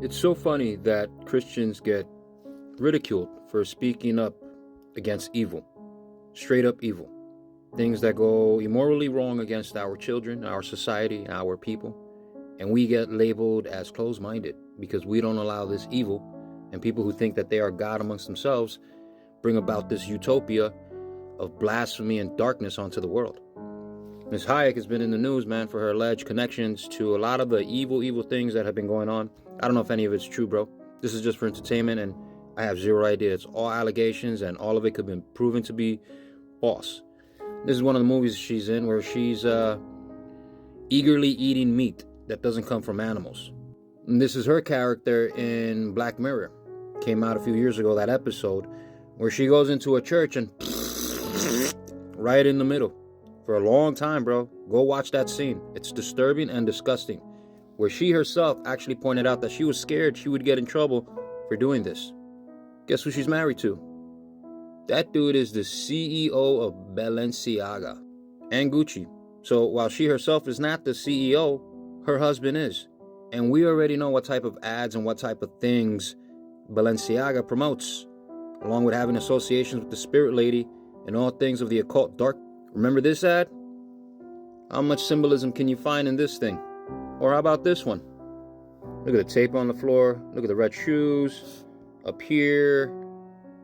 It's so funny that Christians get ridiculed for speaking up against evil, straight up evil, things that go immorally wrong against our children, our society, our people, and we get labeled as closed-minded because we don't allow this evil, and people who think that they are God amongst themselves bring about this utopia of blasphemy and darkness onto the world. Ms. Hayek has been in the news, man, for her alleged connections to a lot of the evil things that have been going on. I don't know if any of it's true, bro. This is just for entertainment, and I have zero idea. It's all allegations, and all of it could have been proven to be false. This is one of the movies she's in where she's eagerly eating meat that doesn't come from animals. And this is her character in Black Mirror. Came out a few years ago, that episode, where she goes into a church and right in the middle. For a long time, bro. Go watch that scene. It's disturbing and disgusting. Where she herself actually pointed out that she was scared she would get in trouble for doing this. Guess who she's married to? That dude is the CEO of Balenciaga and Gucci. So while she herself is not the CEO, her husband is. And we already know what type of ads and what type of things Balenciaga promotes, along with having associations with the spirit lady and all things of the occult dark. Remember this ad? How much symbolism can you find in this thing? Or how about this one? Look at the tape on the floor. Look at the red shoes. Up here.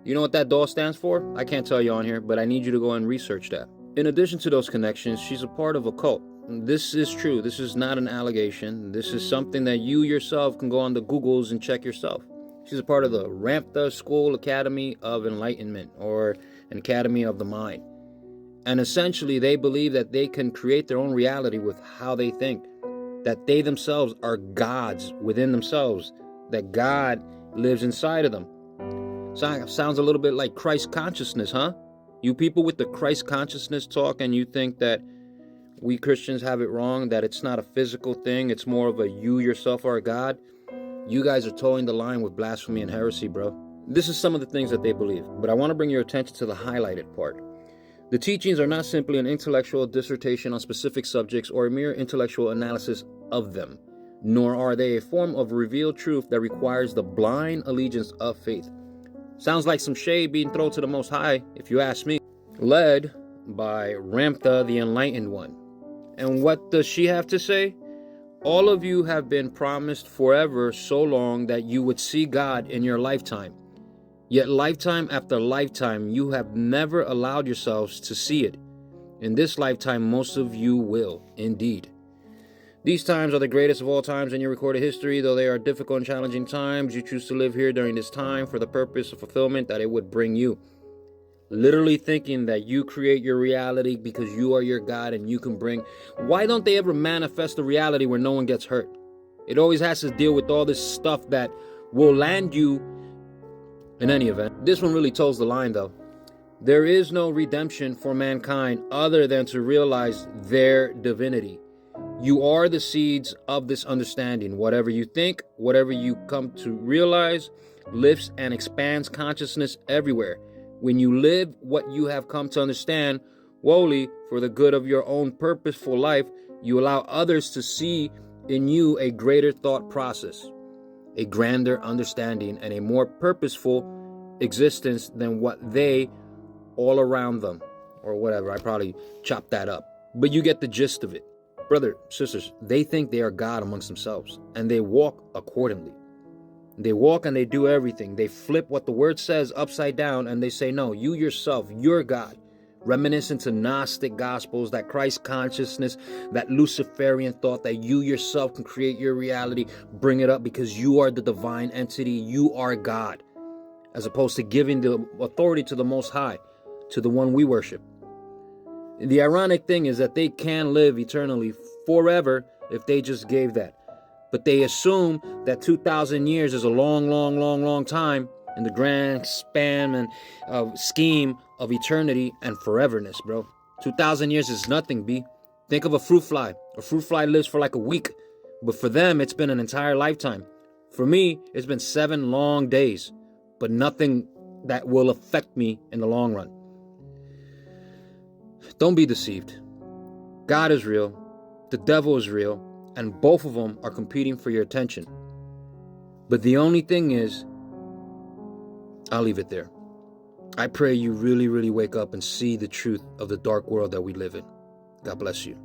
You know what that doll stands for? I can't tell you on here, but I need you to go and research that. In addition to those connections, she's a part of a cult. This is true. This is not an allegation. This is something that you yourself can go on the Googles and check yourself. She's a part of the Ramtha School Academy of Enlightenment, or an Academy of the Mind. And essentially, they believe that they can create their own reality with how they think. That they themselves are gods within themselves. That God lives inside of them. Sounds a little bit like Christ consciousness, huh? You people with the Christ consciousness talk, and you think that we Christians have it wrong, that it's not a physical thing, it's more of a you yourself are a God. You guys are towing the line with blasphemy and heresy, bro. This is some of the things that they believe, but I want to bring your attention to the highlighted part. The teachings are not simply an intellectual dissertation on specific subjects or a mere intellectual analysis of them, nor are they a form of revealed truth that requires the blind allegiance of faith. Sounds like some shade being thrown to the Most High, if you ask me. Led by Ramtha, the Enlightened One. And what does she have to say? All of you have been promised forever so long that you would see God in your lifetime. Yet lifetime after lifetime, you have never allowed yourselves to see it. In this lifetime, most of you will, indeed. These times are the greatest of all times in your recorded history. Though they are difficult and challenging times, you choose to live here during this time for the purpose of fulfillment that it would bring you. Literally thinking that you create your reality because you are your God and you can bring... Why don't they ever manifest a reality where no one gets hurt? It always has to deal with all this stuff that will land you. In any event, this one really toes the line, though. There is no redemption for mankind other than to realize their divinity. You are the seeds of this understanding. Whatever you think, whatever you come to realize, lifts and expands consciousness everywhere. When you live what you have come to understand wholly for the good of your own purposeful life, you allow others to see in you a greater thought process, a grander understanding, and a more purposeful existence than what they all around them, or whatever. I probably chopped that up, but you get the gist of it. Brother, sisters, they think they are God amongst themselves, and they walk accordingly. They walk and they do everything. They flip what the word says upside down, and they say, no, you yourself, you're God. Reminiscent to Gnostic gospels, that Christ consciousness, that Luciferian thought that you yourself can create your reality, bring it up because you are the divine entity, you are God, as opposed to giving the authority to the Most High, to the one we worship. The ironic thing is that they can live eternally forever if they just gave that. But they assume that 2,000 years is a long time in the grand span and scheme of eternity and foreverness, bro. 2,000 years is nothing, B. Think of a fruit fly. A fruit fly lives for like a week, but for them, it's been an entire lifetime. For me, it's been 7 long days, but nothing that will affect me in the long run. Don't be deceived. God is real. The devil is real. And both of them are competing for your attention. But the only thing is, I'll leave it there. I pray you really, really wake up and see the truth of the dark world that we live in. God bless you.